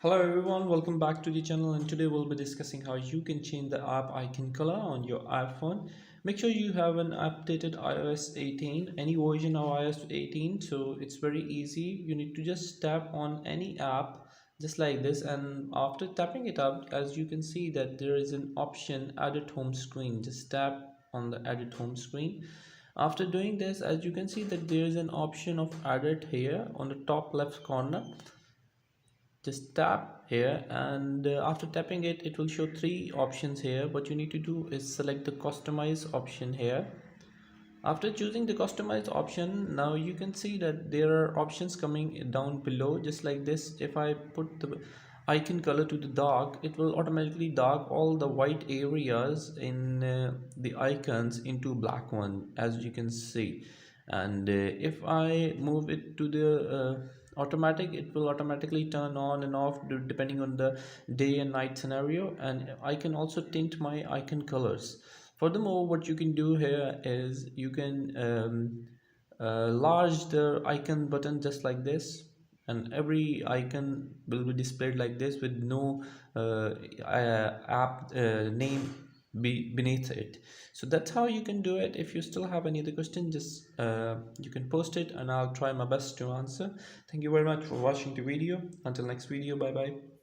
Hello everyone, welcome back to the channel, and today we'll be discussing how you can change the app icon color on your iPhone. Make sure you have an updated iOS 18, any version of iOS 18. So it's very easy. You need to just tap on any app just like this, and after tapping it up, as you can see that there is an option edit home screen. Just tap on the edit home screen. After doing this, as you can see that there is an option of edit here on the top left corner. Just tap here, and after tapping it will show three options here. What you need to do is select the customize option here. After choosing the customize option, now you can see that there are options coming down below just like this. If I put the icon color to the dark, it will automatically dark all the white areas in the icons into black one, as you can see. And if I move it to the automatic, it will automatically turn on and off depending on the day and night scenario. And I can also tint my icon colors. Furthermore, what you can do here is you can large the icon button just like this, and every icon will be displayed like this with no app name beneath it. So that's how you can do it. If you still have any other question, just you can post it and I'll try my best to answer. Thank you very much for watching the video. Until next video, bye bye.